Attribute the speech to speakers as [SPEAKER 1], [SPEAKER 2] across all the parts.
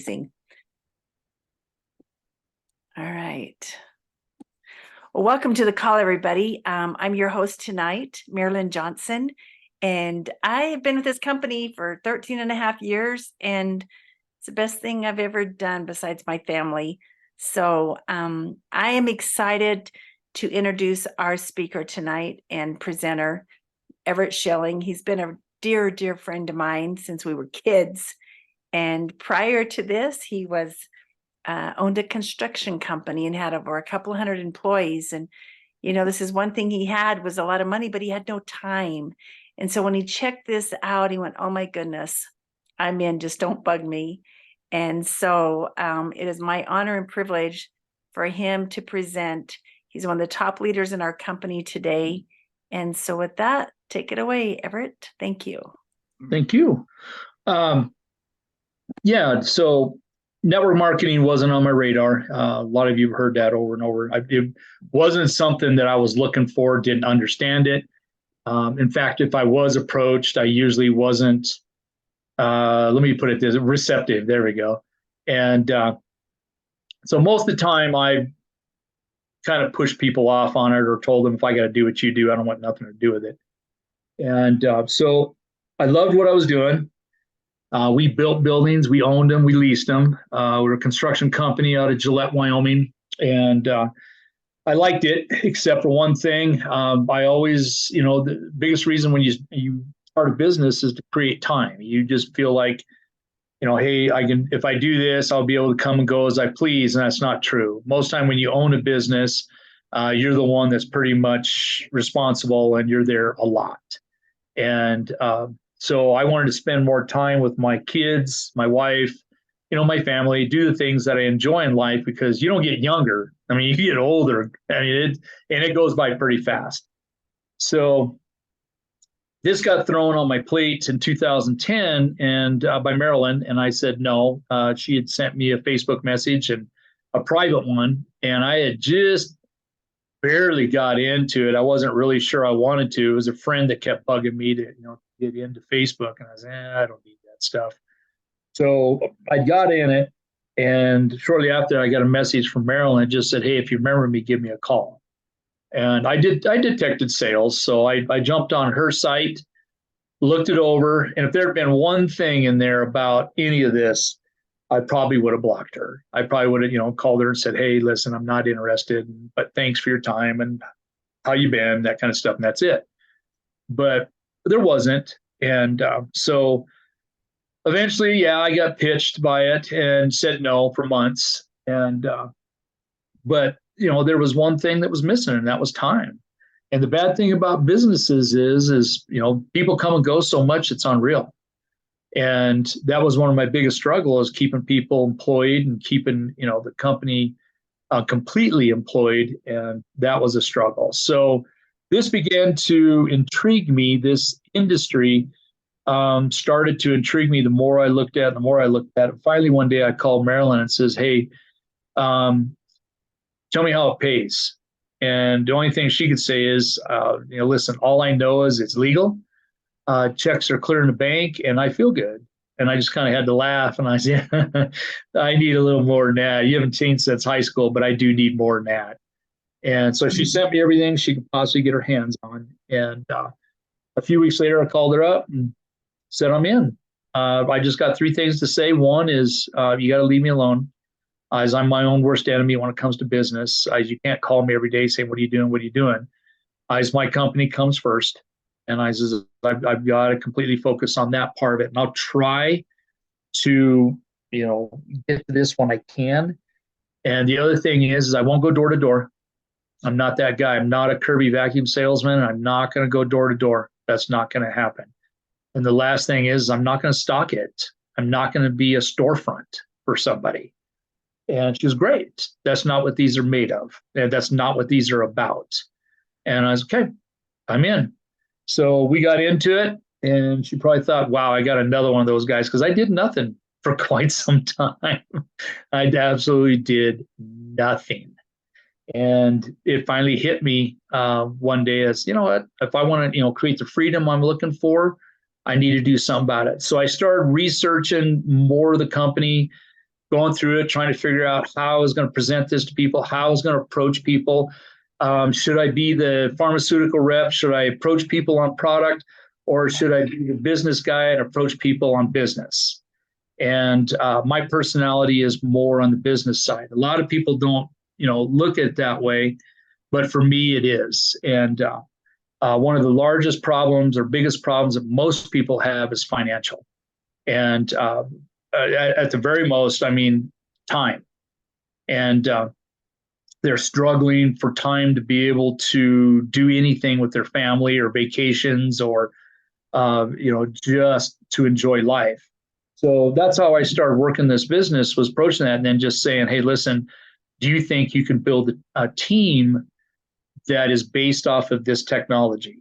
[SPEAKER 1] Amazing. All right. Well, welcome to the call, everybody. I'm your host tonight, Marilyn Johnson, and I have been with this company for 13 and a half years, and it's the best thing I've ever done besides my family. So I am excited to introduce our speaker tonight and presenter, Everett Schilling. He's been a dear, dear friend of mine since we were kids. And prior to this, he was owned a construction company and had over a couple hundred employees. And, you know, this is one thing he had was a lot of money, but he had no time. And so when he checked this out, he went, oh my goodness, I'm in, just don't bug me. And so it is my honor and privilege for him to present. He's one of the top leaders in our company today. And so with that, take it away, Everett. Thank you.
[SPEAKER 2] Thank you. So network marketing wasn't on my radar. A lot of you have heard that over and over. It wasn't something that I was looking for, didn't understand it. In fact, if I was approached, I usually wasn't, let me put it this, receptive. There we go. And so most of the time I kind of pushed people off on it or told them, if I got to do what you do, I don't want nothing to do with it. And so I loved what I was doing. We built buildings, we owned them, we leased them. We're a construction company out of Gillette, Wyoming, and I liked it, except for one thing. I always, the biggest reason when you start a business is to create time. You just feel like, hey, if I do this, I'll be able to come and go as I please, and that's not true. Most time when you own a business, you're the one that's pretty much responsible, and you're there a lot. And so I wanted to spend more time with my kids, my wife, my family, do the things that I enjoy in life, because you don't get younger. I mean, you get older. I mean, it goes by pretty fast. So this got thrown on my plate in 2010 and by Marilyn, and I said no. She had sent me a Facebook message, and a private one, and I had just barely got into it. I wasn't really sure I wanted to. It was a friend that kept bugging me to, get into Facebook, and I was, I don't need that stuff. So I got in it, and shortly after, I got a message from Marilyn. It just said, hey, if you remember me, give me a call. And I detected sales, so I jumped on her site, looked it over, and if there had been one thing in there about any of this, I probably would have blocked her. I probably would have, called her and said, hey, listen, I'm not interested, but thanks for your time and how you been, that kind of stuff, and that's it. But there wasn't. And so eventually, I got pitched by it and said no for months. And but there was one thing that was missing, and that was time. And the bad thing about businesses is people come and go so much, it's unreal. And that was one of my biggest struggles, keeping people employed and keeping the company completely employed, and that was a struggle. So this began to intrigue me. This industry started to intrigue me. The more I looked at it. Finally, one day I called Marilyn and says, hey, tell me how it pays. And the only thing she could say is, listen, all I know is it's legal. Checks are clear in the bank, and I feel good. And I just kind of had to laugh, and I said, I need a little more than that. You haven't changed since high school, but I do need more than that. And so she sent me everything she could possibly get her hands on. And a few weeks later, I called her up and said, I'm in. I just got three things to say. One is you got to leave me alone, as I'm my own worst enemy when it comes to business. You can't call me every day saying, what are you doing? What are you doing? As my company comes first. And I've got to completely focus on that part of it. And I'll try to, get to this when I can. And the other thing is I won't go door to door. I'm not that guy. I'm not a Kirby vacuum salesman. I'm not going to go door to door. That's not going to happen. And the last thing is I'm not going to stock it. I'm not going to be a storefront for somebody. And she was great. That's not what these are made of. And that's not what these are about. And I was, okay, I'm in. So we got into it, and she probably thought, wow, I got another one of those guys, because I did nothing for quite some time. I absolutely did nothing. And it finally hit me one day as, you know what, if I want to, create the freedom I'm looking for, I need to do something about it. So I started researching more of the company, going through it, trying to figure out how I was going to present this to people, how I was going to approach people. Should I be the pharmaceutical rep? Should I approach people on product? Or should I be the business guy and approach people on business? And my personality is more on the business side. A lot of people don't, look at it that way, but for me, it is. And one of the largest problems or biggest problems that most people have is financial. And at the very most, I mean, time. And they're struggling for time to be able to do anything with their family or vacations or, just to enjoy life. So that's how I started working this business, was approaching that and then just saying, hey, listen, do you think you can build a team that is based off of this technology?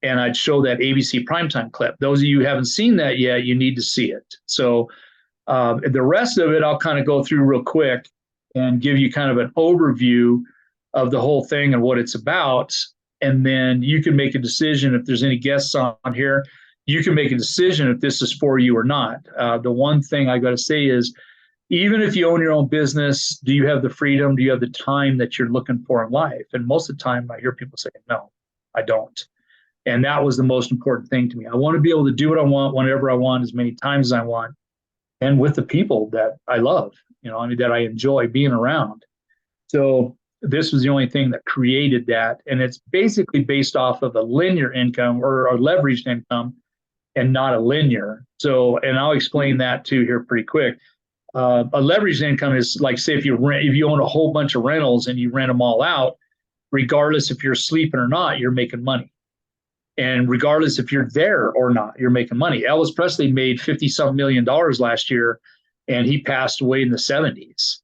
[SPEAKER 2] And I'd show that ABC primetime clip. Those of you who haven't seen that yet, you need to see it. So the rest of it, I'll kind of go through real quick and give you kind of an overview of the whole thing and what it's about. And then you can make a decision if there's any guests on here. You can make a decision if this is for you or not. The one thing I got to say is, even if you own your own business, do you have the freedom? Do you have the time that you're looking for in life? And most of the time, I hear people say, no, I don't. And that was the most important thing to me. I want to be able to do what I want, whenever I want, as many times as I want, and with the people that I love, that I enjoy being around. So this was the only thing that created that. And it's basically based off of a linear income or a leveraged income and not a linear. So, and I'll explain that too here pretty quick. A leveraged income is like, say, if you own a whole bunch of rentals and you rent them all out, regardless if you're sleeping or not, you're making money. And regardless if you're there or not, you're making money. Elvis Presley made $50-some million last year, and he passed away in the 70s.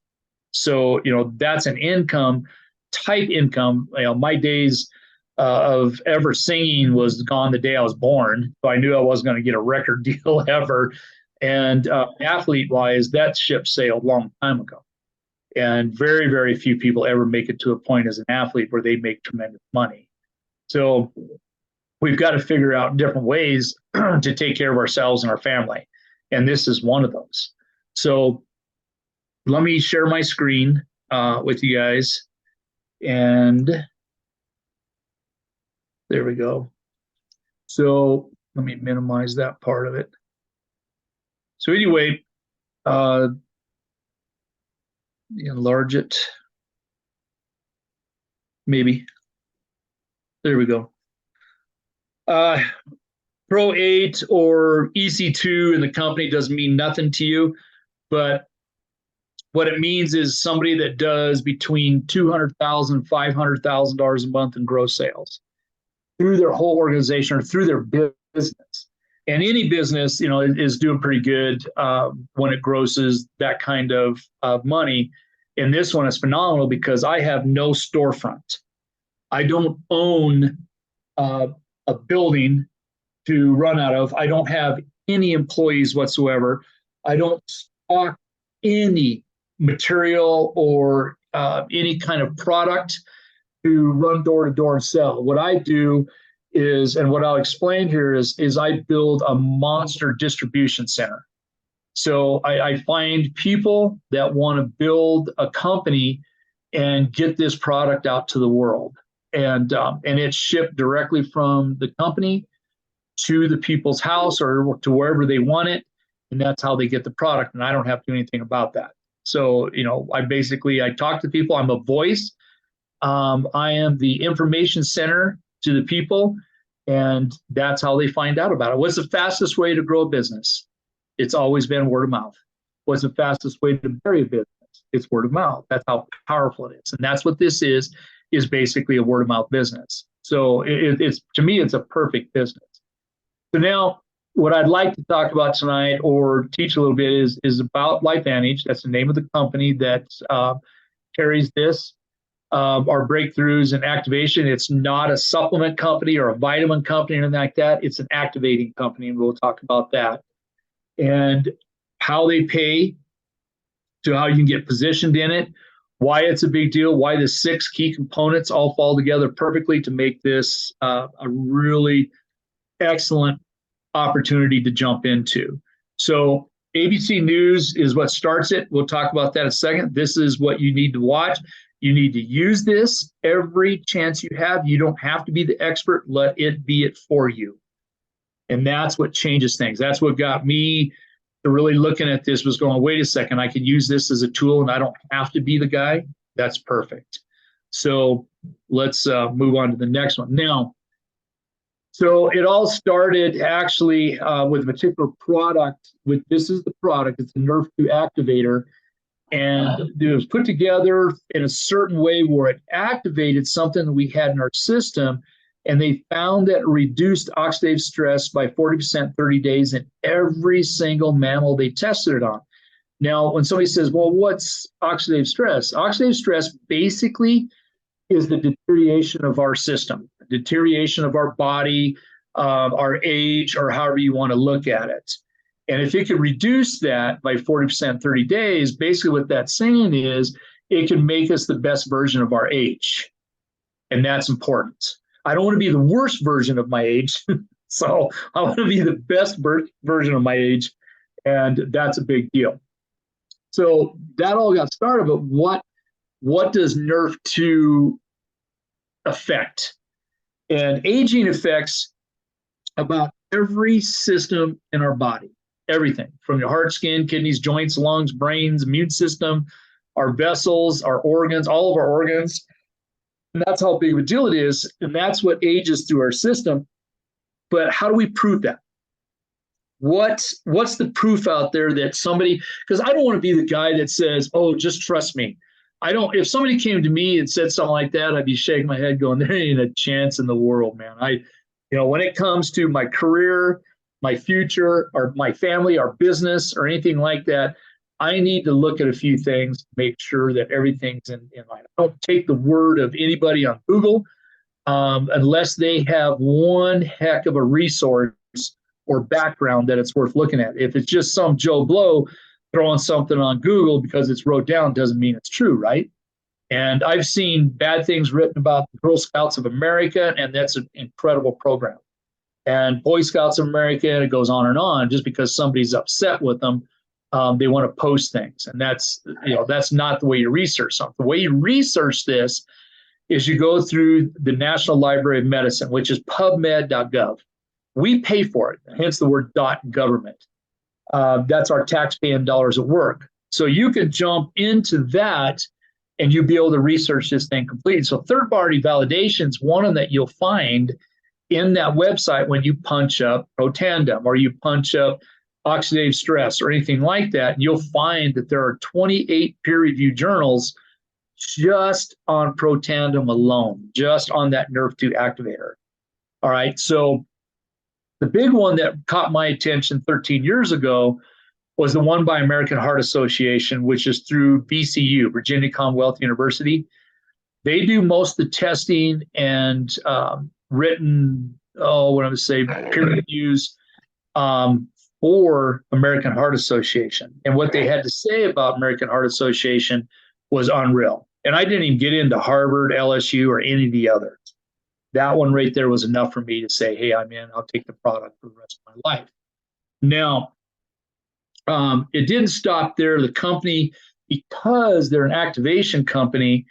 [SPEAKER 2] So, that's an income, type income. My days of ever singing was gone the day I was born. So I knew I wasn't going to get a record deal ever. And athlete-wise, that ship sailed a long time ago. And very, very few people ever make it to a point as an athlete where they make tremendous money. So we've got to figure out different ways to take care of ourselves and our family. And this is one of those. So let me share my screen with you guys. And there we go. So let me minimize that part of it. So anyway, enlarge it. Maybe. There we go. Pro 8 or EC2 in the company doesn't mean nothing to you, but what it means is somebody that does between $200,000 and $500,000 a month in gross sales through their whole organization or through their business. And any business, is doing pretty good when it grosses that kind of money. And this one is phenomenal because I have no storefront. I don't own a building to run out of. I don't have any employees whatsoever. I don't stock any material or any kind of product to run door to door and sell. What I do is, and what I'll explain here is I build a monster distribution center. So I find people that want to build a company and get this product out to the world. And it's shipped directly from the company to the people's house or to wherever they want it. And that's how they get the product. And I don't have to do anything about that. So, I talk to people. I'm a voice. I am the information center to the people. And that's how they find out about it. What's the fastest way to grow a business? It's always been word of mouth. What's the fastest way to bury a business? It's word of mouth. That's how powerful it is. And that's what this is basically a word of mouth business. So it's, to me, it's a perfect business. So now what I'd like to talk about tonight or teach a little bit is about LifeVantage. That's the name of the company that carries this. Our breakthroughs and activation. It's not a supplement company or a vitamin company or anything like that. It's an activating company, and we'll talk about that. And how they pay, to how you can get positioned in it, why it's a big deal, why the 6 key components all fall together perfectly to make this a really excellent opportunity to jump into. So ABC News is what starts it. We'll talk about that in a second. This is what you need to watch. You need to use this every chance you have. You don't have to be the expert. Let it be it for you. And that's what changes things. That's what got me to really looking at this, was going, wait a second, I can use this as a tool and I don't have to be the guy. That's perfect. So let's move on to the next one. Now, so it all started actually with a particular product. This is the product. It's a Nerf 2 activator. And it was put together in a certain way where it activated something that we had in our system. And they found that it reduced oxidative stress by 40% 30 days in every single mammal they tested it on. Now, when somebody says, well, what's oxidative stress? Oxidative stress basically is the deterioration of our system, deterioration of our body, our age, or however you want to look at it. And if it could reduce that by 40% 30 days, basically what that's saying is it can make us the best version of our age. And that's important. I don't want to be the worst version of my age. So I want to be the best version of my age. And that's a big deal. So that all got started. But what does Nerf 2 affect? And aging affects about every system in our body. Everything from your heart, skin, kidneys, joints, lungs, brains, immune system, our vessels, our organs, all of our organs. And that's how big of a deal it is. And that's what ages through our system. But how do we prove that? What's the proof out there that somebody, because I don't want to be the guy that says, oh, just trust me. If somebody came to me and said something like that, I'd be shaking my head going, there ain't a chance in the world, man. When it comes to my career, my future, or my family, our business, or anything like that, I need to look at a few things, make sure that everything's in line. I don't take the word of anybody on Google unless they have one heck of a resource or background that it's worth looking at. If it's just some Joe Blow throwing something on Google because it's wrote down, doesn't mean it's true, right? And I've seen bad things written about the Girl Scouts of America, and that's an incredible program. And Boy Scouts of America, and it goes on and on. Just because somebody's upset with them, they want to post things, and that's not the way you research something. The way you research this is you go through the National Library of Medicine, which is PubMed.gov. We pay for it, hence the word .government. That's our taxpaying dollars at work. So you can jump into that, and you'll be able to research this thing completely. So third-party validation is one of them that you'll find in that website when you punch up Protandim or you punch up oxidative stress or anything like that. You'll find that there are 28 peer-reviewed journals just on Protandim alone, just on that Nerf 2 activator. All right, so the big one that caught my attention 13 years ago was the one by American Heart Association, which is through VCU, Virginia Commonwealth University. They do most of the testing and written, peer reviews for American Heart Association. And what they had to say about American Heart Association was unreal. And I didn't even get into Harvard, LSU, or any of the others. That one right there was enough for me to say, hey, I'm in, I'll take the product for the rest of my life. Now, it didn't stop there. The company, because they're an activation company,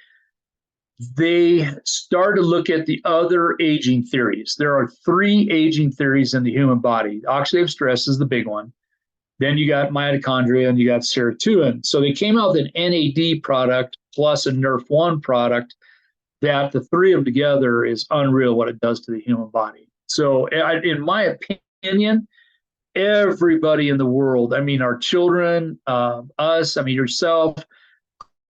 [SPEAKER 2] they started to look at the other aging theories. There are 3 aging theories in the human body. Oxidative stress is the big one. Then you got mitochondria and you got serotonin. So they came out with an NAD product plus a Nerf 1 product that the 3 of them together is unreal what it does to the human body. So in my opinion, everybody in the world, I mean, our children, us, I mean, yourself,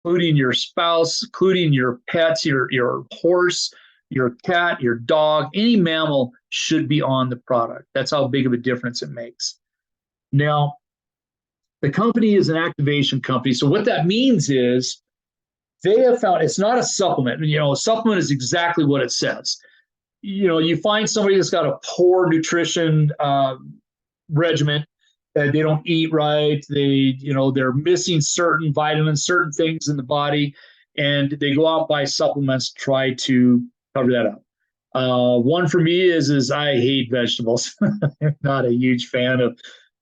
[SPEAKER 2] including your spouse, including your pets, your horse, your cat, your dog, any mammal should be on the product. That's how big of a difference it makes. Now, the company is an activation company. So what that means is they have found it's not a supplement. A supplement is exactly what it says. You find somebody that's got a poor nutrition regimen, that they don't eat right. They're missing certain vitamins, certain things in the body, and they go out and buy supplements to try to cover that up. One for me is I hate vegetables. I'm not a huge fan of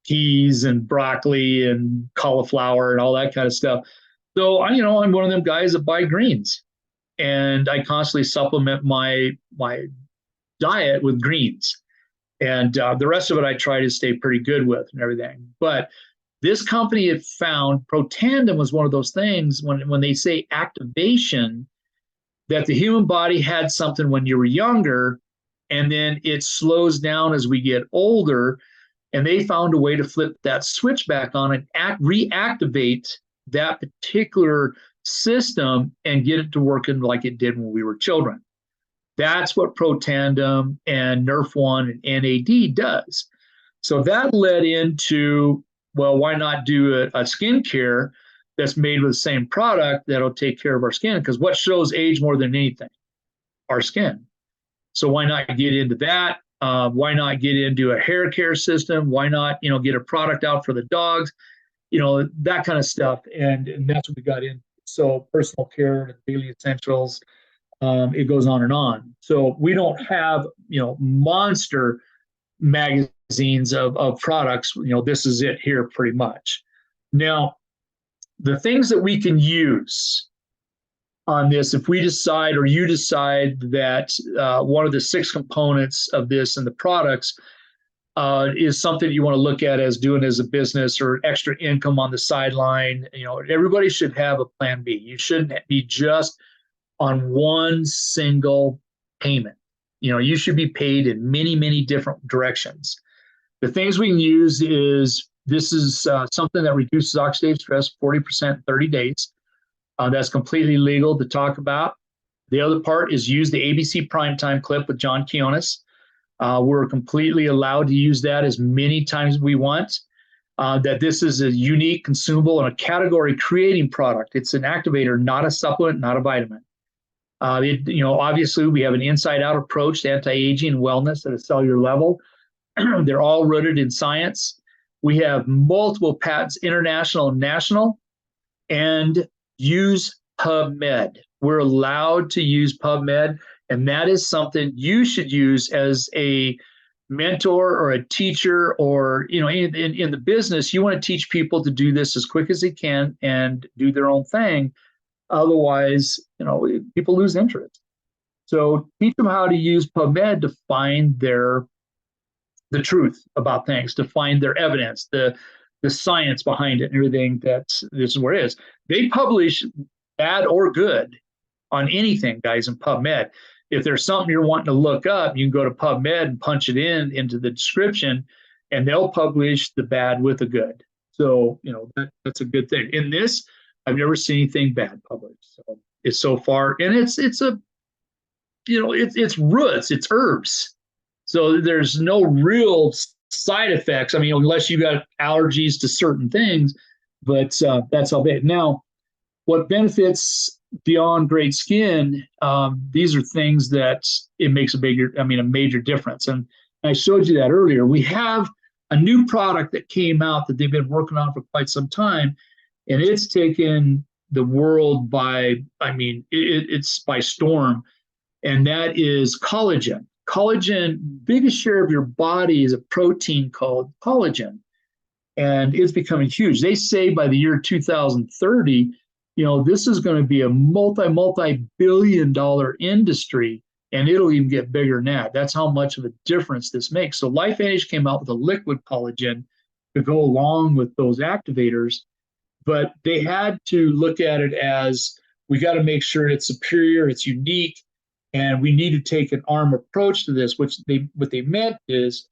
[SPEAKER 2] peas and broccoli and cauliflower and all that kind of stuff. So I'm one of them guys that buy greens, and I constantly supplement my diet with greens. And the rest of it I try to stay pretty good with and everything. But this company had found Protandim was one of those things when they say activation, that the human body had something when you were younger, and then it slows down as we get older. And they found a way to flip that switch back on and reactivate that particular system and get it to working like it did when we were children. That's what Protandim and Nerf1 and NAD does. So that led into, well, why not do a skincare that's made with the same product that'll take care of our skin? Because what shows age more than anything? Our skin. So why not get into that? Why not get into a hair care system? Why not, get a product out for the dogs? That kind of stuff. And that's what we got in. So personal care and daily essentials, it goes on and on. So we don't have, monster magazines of products. This is it here pretty much. Now, the things that we can use on this, if we decide or you decide that one of the 6 components of this and the products is something you want to look at as doing as a business or extra income on the sideline, everybody should have a plan B. You shouldn't be just on one single payment. You should be paid in many, many different directions. The things we can use is, this is something that reduces oxidative stress 40% in 30 days. That's completely legal to talk about. The other part is use the ABC Primetime clip with John Kionis. We're completely allowed to use that as many times as we want. That this is a unique, consumable, and a category-creating product. It's an activator, not a supplement, not a vitamin. Obviously, we have an inside-out approach to anti-aging and wellness at a cellular level. They're all rooted in science. We have multiple patents, international and national, and use PubMed. We're allowed to use PubMed, and that is something you should use as a mentor or a teacher, or in the business. You want to teach people to do this as quick as they can and do their own thing. Otherwise, people lose interest. So teach them how to use PubMed to find the truth about things, to find their evidence, the science behind it, and everything. This is where it is. They publish bad or good on anything, guys, in PubMed. If there's something you're wanting to look up, you can go to PubMed and punch it into the description, and they'll publish the bad with the good. So, that's a good thing. In this, I've never seen anything bad published. So it's so far, and it's roots, it's herbs. So there's no real side effects. Unless you got allergies to certain things, but that's all bad. Now, what benefits beyond great skin? These are things that it makes a major difference. And I showed you that earlier. We have a new product that came out that they've been working on for quite some time, and it's taken the world by, it's by storm, and that is collagen. Collagen, biggest share of your body is a protein called collagen, and it's becoming huge. They say by the year 2030, this is going to be a multi-billion-dollar industry, and it'll even get bigger than that. That's how much of a difference this makes. So LifeVantage came out with a liquid collagen to go along with those activators, but they had to look at it as, we got to make sure it's superior, it's unique, and we need to take an arm approach to this. What they meant is,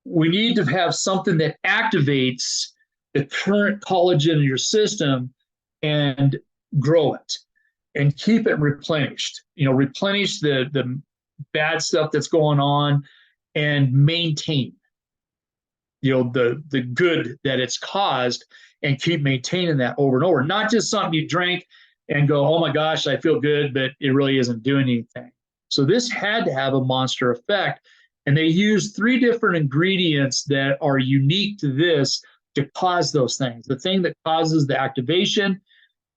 [SPEAKER 2] we need to have something that activates the current collagen in your system and grow it and keep it replenished. Replenish the bad stuff that's going on and maintain the good that it's caused, and keep maintaining that over and over. Not just something you drank and go, oh my gosh, I feel good, but it really isn't doing anything. So this had to have a monster effect. And they used 3 different ingredients that are unique to this to cause those things. The thing that causes the activation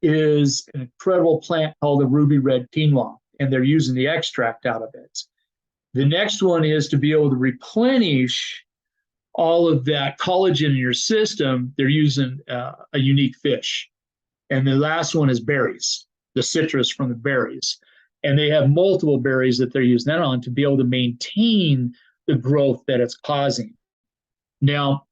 [SPEAKER 2] is an incredible plant called the ruby red quinoa, and they're using the extract out of it. The next one is to be able to replenish all of that collagen in your system, they're using a unique fish. And the last one is berries, the citrus from the berries. And they have multiple berries that they're using that on to be able to maintain the growth that it's causing. Now,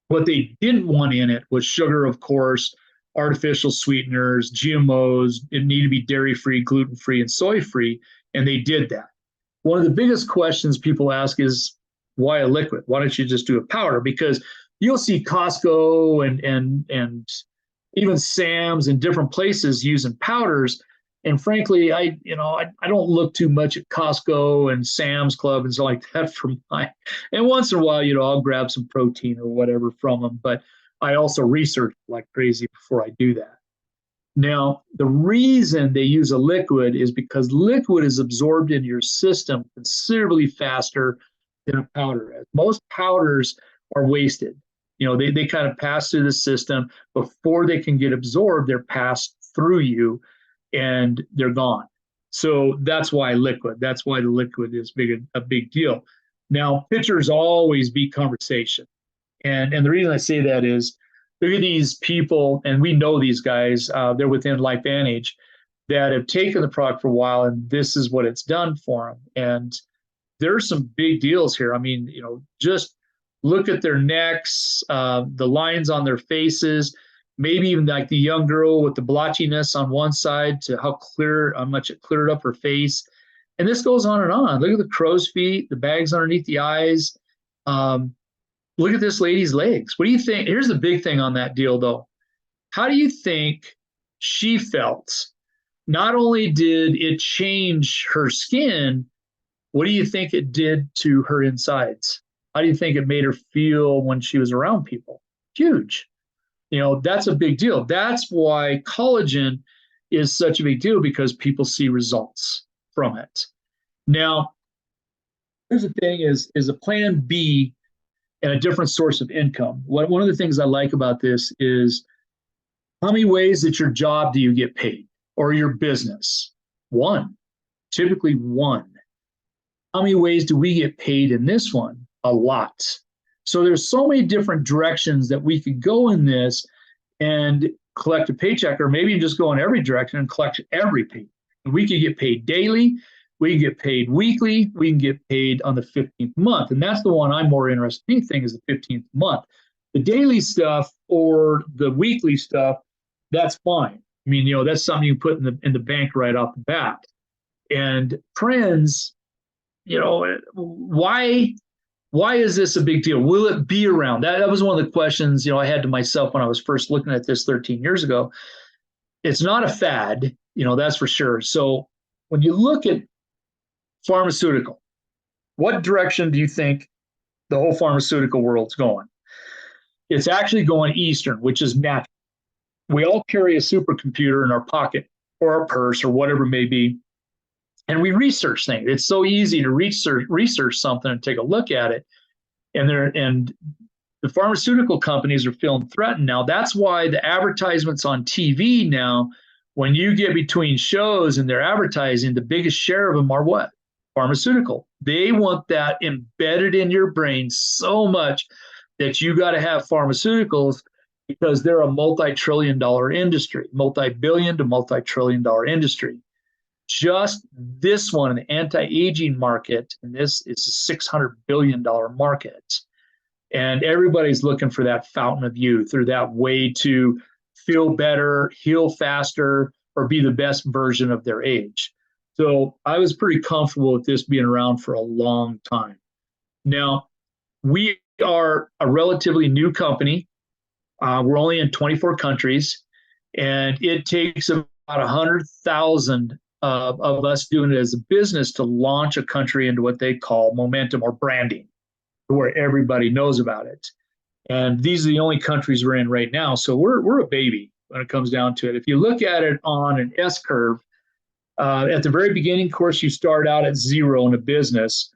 [SPEAKER 2] what they didn't want in it was sugar, of course, artificial sweeteners, GMOs. It needed to be dairy-free, gluten-free, and soy-free, and they did that. One of the biggest questions people ask is, why a liquid? Why don't you just do a powder? Because you'll see Costco and even Sam's and different places using powders. And frankly, I don't look too much at Costco and Sam's Club and stuff like that for my. And once in a while, I'll grab some protein or whatever from them. But I also research like crazy before I do that. Now, the reason they use a liquid is because liquid is absorbed in your system considerably faster than a powder is. Most powders are wasted. They kind of pass through the system before they can get absorbed. They're passed through you and they're gone. So that's why liquid. That's why the liquid is a big deal. Now, pictures always beat conversation. And the reason I say that is, look at these people, and we know these guys, they're within LifeVantage, that have taken the product for a while, and this is what it's done for them. And there's some big deals here. I mean, just look at their necks, the lines on their faces, maybe even like the young girl with the blotchiness on one side to how much it cleared up her face. And this goes on and on. Look at the crow's feet, the bags underneath the eyes. Look at this lady's legs. What do you think? Here's the big thing on that deal, though. How do you think she felt? Not only did it change her skin, what do you think it did to her insides? How do you think it made her feel when she was around people? Huge. That's a big deal. That's why collagen is such a big deal, because people see results from it. Now, here's the thing is a plan B and a different source of income. One of the things I like about this is, how many ways at your job do you get paid, or your business? One, typically one. How many ways do we get paid in this one? A lot. So there's so many different directions that we could go in this and collect a paycheck, or maybe just go in every direction and collect every pay. And we could get paid daily. We can get paid weekly. We can get paid on the 15th month. And that's the one I'm more interested in. Anything is the 15th month. The daily stuff or the weekly stuff, that's fine. I mean, that's something you put in the bank right off the bat. And trends, why is this a big deal? Will it be around? That was one of the questions, I had to myself when I was first looking at this 13 years ago. It's not a fad, that's for sure. So when you look at pharmaceutical, what direction do you think the whole pharmaceutical world's going? It's actually going Eastern, which is natural. We all carry a supercomputer in our pocket or our purse or whatever it may be, and we research things. It's so easy to research something and take a look at it. And the pharmaceutical companies are feeling threatened now. That's why the advertisements on TV now, when you get between shows and they're advertising, the biggest share of them are what? Pharmaceutical. They want that embedded in your brain so much that you got to have pharmaceuticals, because they're a multi-trillion-dollar industry, multi-billion to multi-trillion-dollar industry. Just this one, the anti-aging market, and this is a $600 billion market. And everybody's looking for that fountain of youth, or that way to feel better, heal faster, or be the best version of their age. So I was pretty comfortable with this being around for a long time. Now, we are a relatively new company. We're only in 24 countries, and it takes about 100,000 of us doing it as a business to launch a country into what they call momentum or branding, where everybody knows about it. And these are the only countries we're in right now. So we're a baby when it comes down to it. If you look at it on an S curve, at the very beginning, of course, you start out at zero in a business,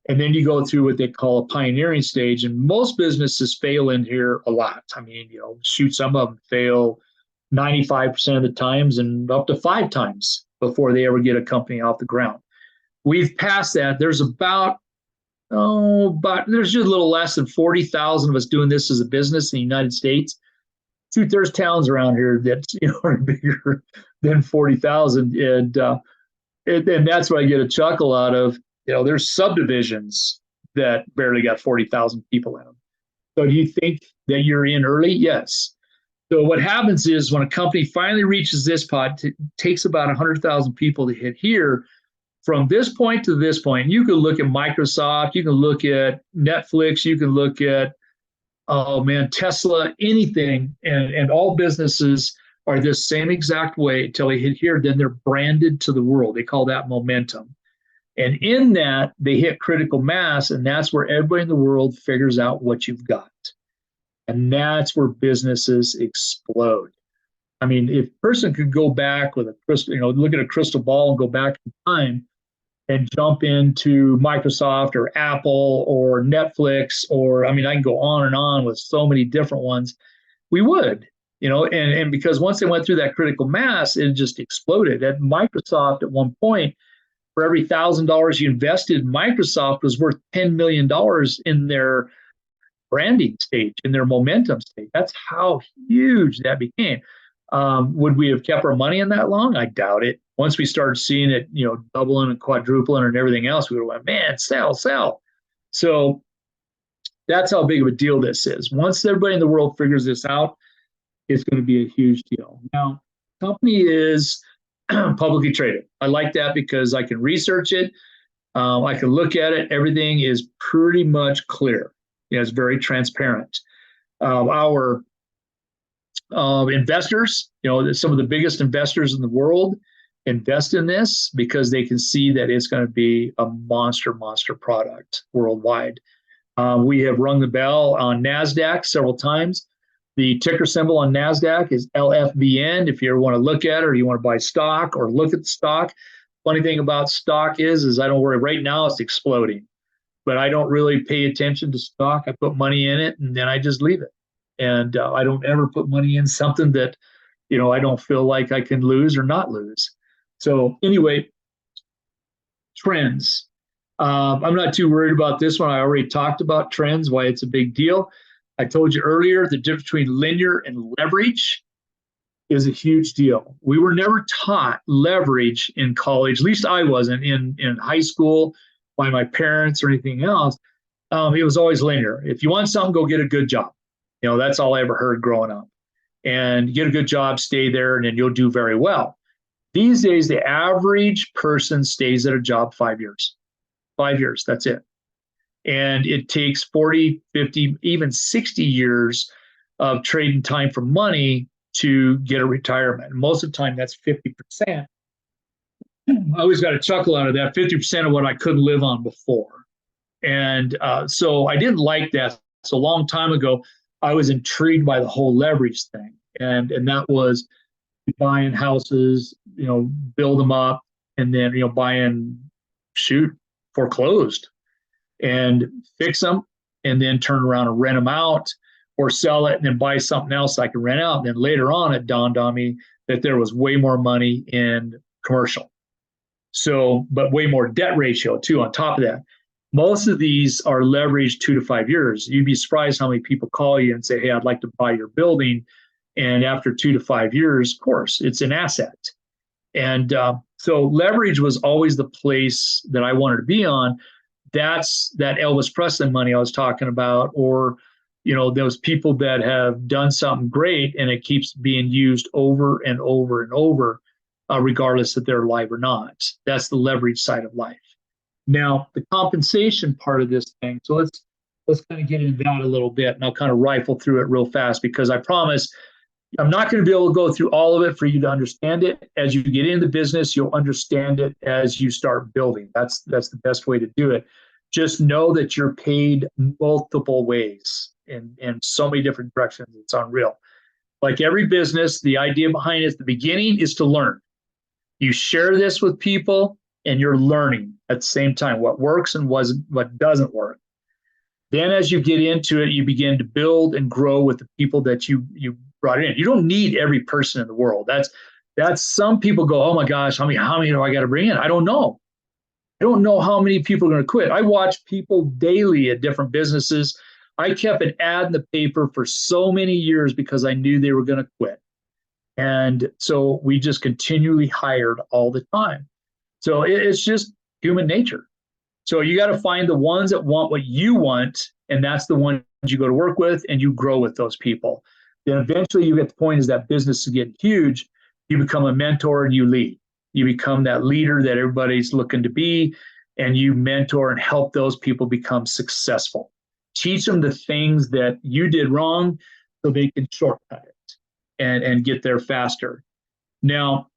[SPEAKER 2] and then you go through what they call a pioneering stage. And most businesses fail in here a lot. I mean, some of them fail 95% of the times and up to 5 times before they ever get a company off the ground. We've passed that. There's about but there's just a little less than 40,000 of us doing this as a business in the United States. Shoot, there's towns around here that are bigger than 40,000, and that's what I get a chuckle out of. There's subdivisions that barely got 40,000 people in them. So do you think that you're in early? Yes. So what happens is when a company finally reaches this pot, it takes about 100,000 people to hit here. From this point to this point, you can look at Microsoft, you can look at Netflix, you can look at, oh man, Tesla, anything, and all businesses are this same exact way until they hit here. Then they're branded to the world. They call that momentum. And in that, they hit critical mass, and that's where everybody in the world figures out what you've got. And that's where businesses explode. I mean, if a person could go back with a crystal, look at a crystal ball and go back in time and jump into Microsoft or Apple or Netflix, or, I can go on and on with so many different ones, we would, and because once they went through that critical mass, it just exploded. At Microsoft, at one point, for every $1,000 you invested, Microsoft was worth $10 million in their branding stage, in their momentum stage. That's how huge that became. Would we have kept our money in that long? I doubt it. Once we started seeing it, doubling and quadrupling and everything else, we would have went, man, sell. So that's how big of a deal this is. Once everybody in the world figures this out, it's going to be a huge deal. Now, the company is publicly traded. I like that because I can research it. I can look at it. Everything is pretty much clear. It's very transparent. Our investors, some of the biggest investors in the world invest in this because they can see that it's going to be a monster product worldwide. We have rung the bell on NASDAQ several times. The ticker symbol on NASDAQ is LFBN. If you ever want to look at it or you want to buy stock or look at the stock. Funny thing about stock is I don't worry. Right now it's exploding, but I don't really pay attention to stock. I put money in it and then I just leave it. And I don't ever put money in something that, I don't feel like I can lose or not lose. So anyway, trends. I'm not too worried about this one. I already talked about trends, why it's a big deal. I told you earlier, the difference between linear and leverage is a huge deal. We were never taught leverage in college, at least I wasn't in high school by my parents or anything else. It was always linear. If you want something, go get a good job. That's all I ever heard growing up. And get a good job, stay there, and then you'll do very well. These days, the average person stays at a job 5 years. 5 years, that's it. And it takes 40, 50, even 60 years of trading time for money to get a retirement. Most of the time, that's 50%. I always got a chuckle out of that, 50% of what I couldn't live on before. And so I didn't like that. So a long time ago, I was intrigued by the whole leverage thing. And that was buying houses, build them up, and then, foreclosed and fix them and then turn around and rent them out or sell it and then buy something else I can rent out. And then later on, it dawned on me that there was way more money in commercial. So, but way more debt ratio too on top of that. Most of these are leveraged 2 to 5 years. You'd be surprised how many people call you and say, hey, I'd like to buy your building. And after 2 to 5 years, of course, it's an asset. And so leverage was always the place that I wanted to be on. That's that Elvis Presley money I was talking about, or, those people that have done something great and it keeps being used over and over and over, regardless if they're alive or not. That's the leverage side of life. Now, the compensation part of this thing. So let's kind of get into that a little bit, and I'll kind of rifle through it real fast because I promise I'm not going to be able to go through all of it for you to understand it. As you get into business, you'll understand it as you start building. That's the best way to do it. Just know that you're paid multiple ways in so many different directions. It's unreal. Like every business, the idea behind it at the beginning is to learn. You share this with people and you're learning at the same time what works and what doesn't work. Then as you get into it, you begin to build and grow with the people that you brought in. You don't need every person in the world. That's some people go, oh my gosh, how many do I got to bring in? I don't know. I don't know how many people are going to quit. I watch people daily at different businesses. I kept an ad in the paper for so many years because I knew they were going to quit. And so we just continually hired all the time. So it's just human nature. So you got to find the ones that want what you want, and that's the ones you go to work with, and you grow with those people. Then eventually you get the point is that business is getting huge. You become a mentor and you lead. You become that leader that everybody's looking to be, and you mentor and help those people become successful. Teach them the things that you did wrong so they can shortcut it and get there faster. Now,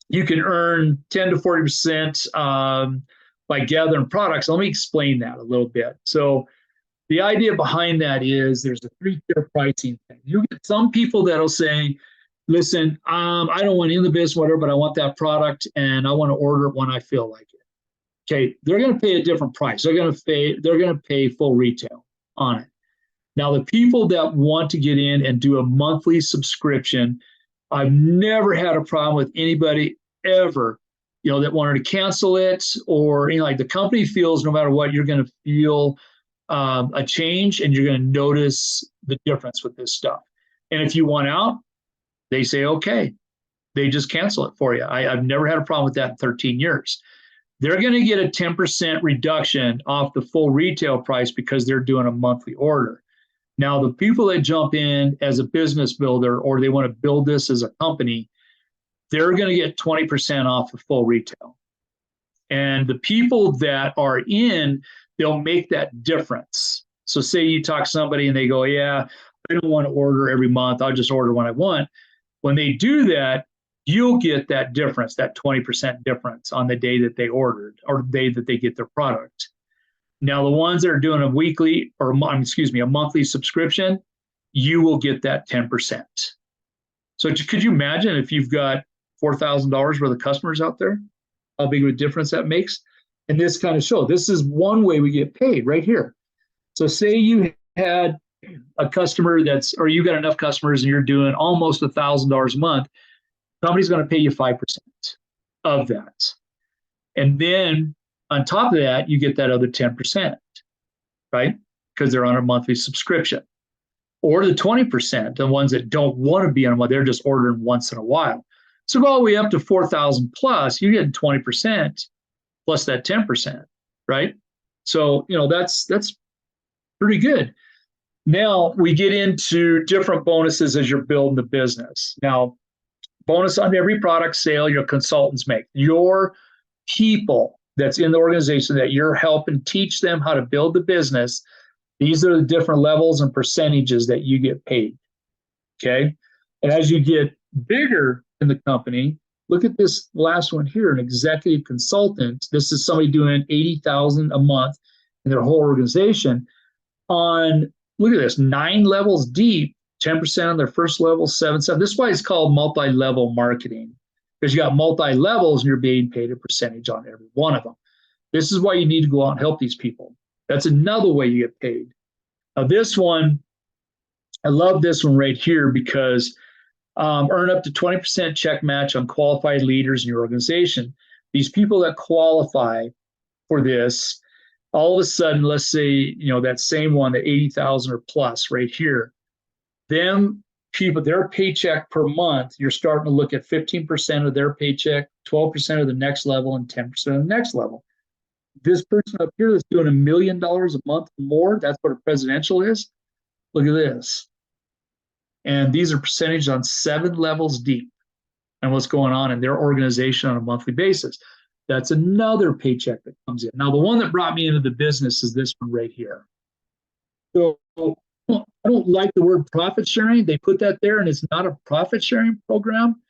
[SPEAKER 2] you can earn 10 to 40% by gathering products. Let me explain that a little bit. So the idea behind that is there's a 3-tier pricing thing. You get some people that'll say, listen, I don't want in the business, whatever, but I want that product and I want to order it when I feel like it. Okay, they're going to pay a different price. They're going to pay full retail on it. Now, the people that want to get in and do a monthly subscription, I've never had a problem with anybody ever, that wanted to cancel it, or like the company feels no matter what, you're going to feel a change and you're going to notice the difference with this stuff. And if you want out, they say, okay, they just cancel it for you. I've never had a problem with that in 13 years. They're going to get a 10% reduction off the full retail price because they're doing a monthly order. Now, the people that jump in as a business builder or they want to build this as a company, they're going to get 20% off the full retail. And the people that are in, they'll make that difference. So say you talk to somebody and they go, yeah, I don't want to order every month. I'll just order when I want. When they do that, you'll get that difference, that 20% difference on the day that they ordered or the day that they get their product. Now, the ones that are doing a weekly or, a monthly subscription, you will get that 10%. So could you imagine if you've got $4,000 worth of customers out there, how big of a difference that makes? And this kind of shows, this is one way we get paid right here. So say you had a customer or you got enough customers and you're doing almost $1,000 a month, somebody's going to pay you 5% of that. And then on top of that, you get that other 10%, right? Because they're on a monthly subscription. Or the 20%, the ones that don't want to be on a month, they're just ordering once in a while. So go all the way up to 4,000 plus, you're getting 20% plus that 10%, right? So, that's pretty good. Now we get into different bonuses as you're building the business. Now, bonus on every product sale your consultants make. Your people that's in the organization that you're helping teach them how to build the business, these are the different levels and percentages that you get paid. Okay. And as you get bigger in the company, look at this last one here, an executive consultant. This is somebody doing $80,000 a month in their whole organization on, look at this, 9 levels deep, 10% on their first level, 7. This is why it's called multi-level marketing, because you got multi-levels and you're being paid a percentage on every one of them. This is why you need to go out and help these people. That's another way you get paid. Now this one, I love this one right here because earn up to 20% check match on qualified leaders in your organization. These people that qualify for this, all of a sudden, let's say, that same one, the 80,000 or plus right here, them people, their paycheck per month, you're starting to look at 15% of their paycheck, 12% of the next level, and 10% of the next level. This person up here that's doing $1 million a month or more, that's what a presidential is. Look at this. And these are percentages on 7 levels deep and what's going on in their organization on a monthly basis. That's another paycheck that comes in. Now, the one that brought me into the business is this one right here. So I don't like the word profit sharing. They put that there, and it's not a profit sharing program.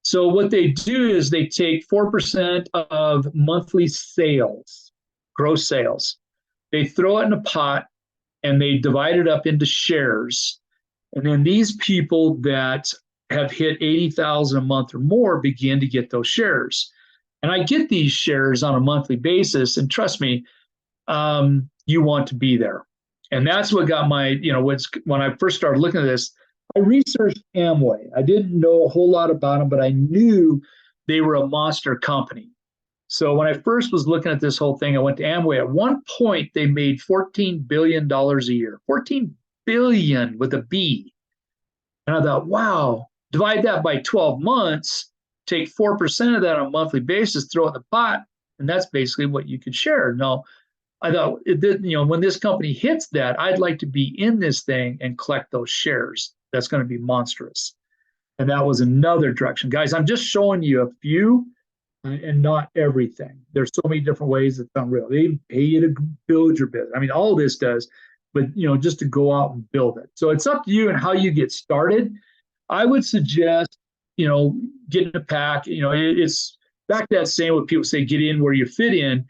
[SPEAKER 2] So what they do is they take 4% of monthly sales, gross sales. They throw it in a pot, and they divide it up into shares. And then these people that have hit 80,000 a month or more begin to get those shares. And I get these shares on a monthly basis. And trust me, you want to be there. And that's what got my, when I first started looking at this, I researched Amway. I didn't know a whole lot about them, but I knew they were a monster company. So when I first was looking at this whole thing, I went to Amway. At one point, they made $14 billion a year, 14 billion with a B. And I thought, wow, divide that by 12 months, take 4% of that on a monthly basis, throw it in the pot, and that's basically what you could share. Now, I thought, when this company hits that, I'd like to be in this thing and collect those shares. That's going to be monstrous. And that was another direction. Guys, I'm just showing you a few and not everything. There's so many different ways it's unreal. They pay you to build your business. I mean, all this does, but just to go out and build it. So it's up to you and how you get started. I would suggest, getting a pack. It's back to that saying what people say, get in where you fit in.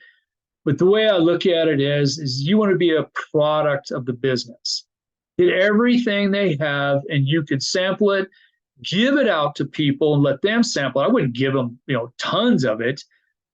[SPEAKER 2] But the way I look at it is you want to be a product of the business. Get everything they have, and you could sample it, give it out to people and let them sample it. I wouldn't give them, tons of it.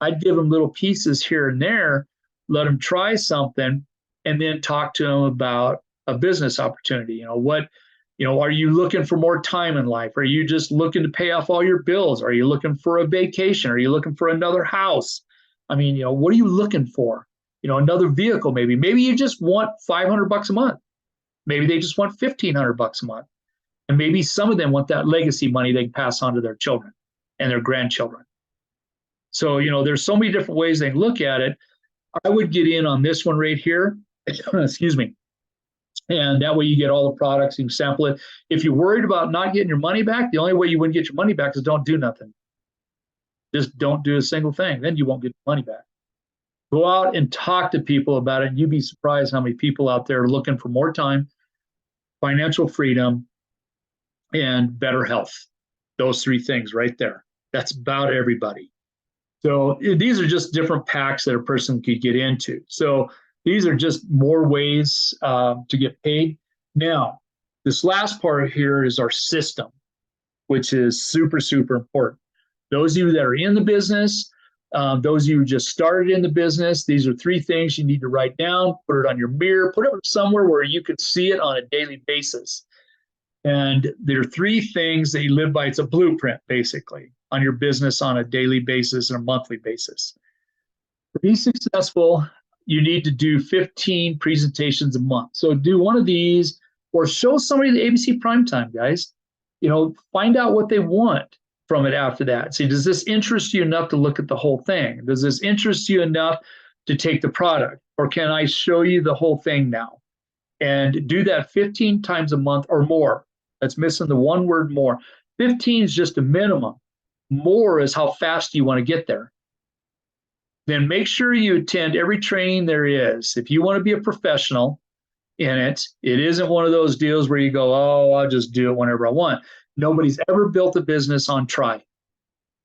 [SPEAKER 2] I'd give them little pieces here and there, let them try something, and then talk to them about a business opportunity. Are you looking for more time in life? Are you just looking to pay off all your bills? Are you looking for a vacation? Are you looking for another house? I mean, what are you looking for? Another vehicle, maybe. Maybe you just want $500 a month. Maybe they just want $1,500 a month. And maybe some of them want that legacy money they can pass on to their children and their grandchildren. So, there's so many different ways they can look at it. I would get in on this one right here. Excuse me. And that way you get all the products, you can sample it. If you're worried about not getting your money back, the only way you wouldn't get your money back is don't do nothing. Just don't do a single thing. Then you won't get your money back. Go out and talk to people about it. And you'd be surprised how many people out there are looking for more time, financial freedom, and better health. Those three things right there. That's about everybody. So these are just different packs that a person could get into. So these are just more ways to get paid. Now, this last part here is our system, which is super, super important. Those of you that are in the business, those of you who just started in the business, these are three things you need to write down, put it on your mirror, put it somewhere where you can see it on a daily basis. And there are three things that you live by. It's a blueprint, basically, on your business on a daily basis and a monthly basis. To be successful, you need to do 15 presentations a month. So do one of these or show somebody the ABC Primetime, guys. Find out what they want from it after that. See, does this interest you enough to look at the whole thing? Does this interest you enough to take the product? Or can I show you the whole thing now? And do that 15 times a month or more. That's missing the one word more. 15 is just a minimum. More is how fast you want to get there. Then make sure you attend every training there is. If you want to be a professional in it, it isn't one of those deals where you go, oh, I'll just do it whenever I want. Nobody's ever built a business on try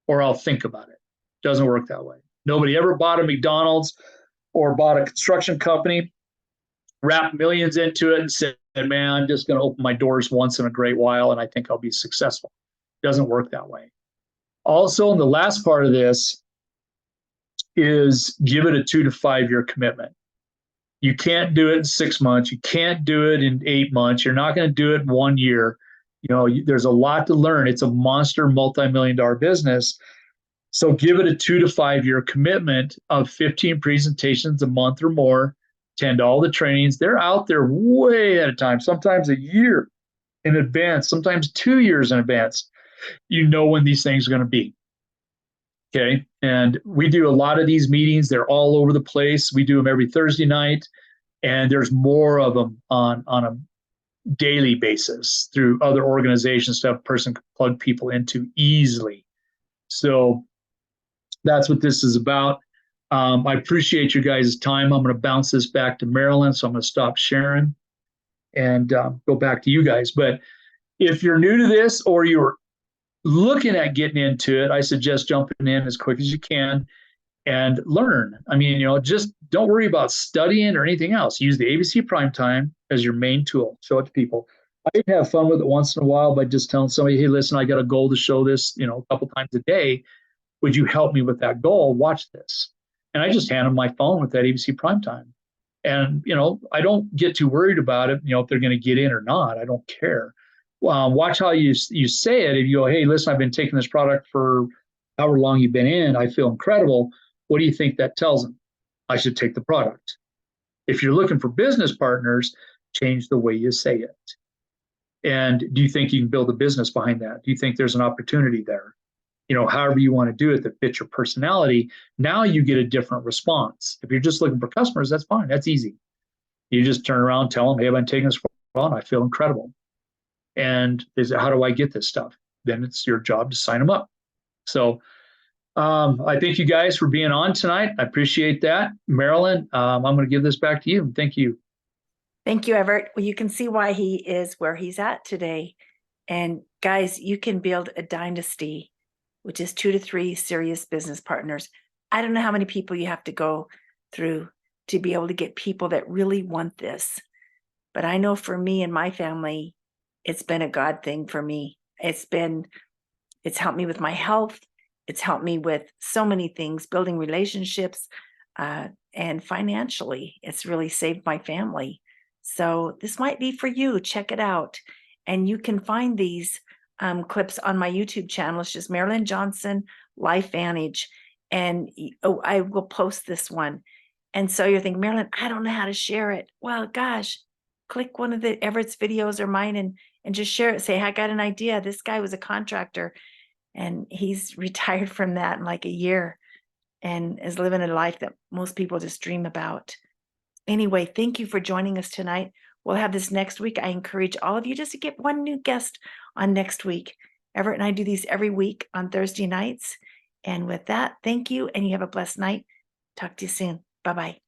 [SPEAKER 2] or I'll think about it. Doesn't work that way. Nobody ever bought a McDonald's or bought a construction company, wrapped millions into it and said, man, I'm just going to open my doors once in a great while and I think I'll be successful. Doesn't work that way. Also, in the last part of this is give it a 2 to 5 year commitment. You can't do it in 6 months. You can't do it in 8 months. You're not going to do it in 1 year. There's a lot to learn. It's a monster multi-million-dollar business. So give it a 2 to 5 year commitment of 15 presentations a month or more. Attend all the trainings. They're out there way at a time, sometimes a year in advance, sometimes 2 years in advance. When these things are going to be. Okay. And we do a lot of these meetings. They're all over the place. We do them every Thursday night, and there's more of them on a daily basis through other organizations that a person can plug people into easily. So that's what this is about. I appreciate you guys' time. I'm going to bounce this back to Marilyn, so I'm going to stop sharing and go back to you guys. But if you're new to this or you're looking at getting into it, I suggest jumping in as quick as you can and learn. I mean, just don't worry about studying or anything else. Use the ABC Primetime as your main tool. Show it to people. I have fun with it once in a while by just telling somebody, hey, listen, I got a goal to show this, a couple times a day. Would you help me with that goal? Watch this. And I just hand them my phone with that ABC Primetime. And, I don't get too worried about it, if they're going to get in or not. I don't care. Watch how you say it. If you go, hey, listen, I've been taking this product for however long you've been in, I feel incredible. What do you think that tells them? I should take the product. If you're looking for business partners, change the way you say it. And do you think you can build a business behind that? Do you think there's an opportunity there? However you want to do it that fits your personality, now you get a different response. If you're just looking for customers, that's fine. That's easy. You just turn around, tell them, hey, I've been taking this for a while and I feel incredible. And they say, how do I get this stuff? Then it's your job to sign them up. So I thank you guys for being on tonight. I appreciate that. Marilyn, I'm going to give this back to you. Thank you.
[SPEAKER 1] Thank you, Everett. Well, you can see why he is where he's at today. And guys, you can build a dynasty, which is 2 to 3 serious business partners. I don't know how many people you have to go through to be able to get people that really want this. But I know for me and my family, it's been a God thing for me. It's helped me with my health. It's helped me with so many things, building relationships, and financially, it's really saved my family. So this might be for you. Check it out. And you can find these clips on my YouTube channel. It's just Marilyn Johnson Life Vantage. And I will post this one. And so you're thinking, Marilyn, I don't know how to share it. Well, gosh, click one of the Everett's videos or mine and just share it. Say, I got an idea. This guy was a contractor and he's retired from that in like a year and is living a life that most people just dream about. Anyway, thank you for joining us tonight. We'll have this next week. I encourage all of you just to get one new guest on next week. Everett and I do these every week on Thursday nights. And with that, thank you. And you have a blessed night. Talk to you soon. Bye-bye.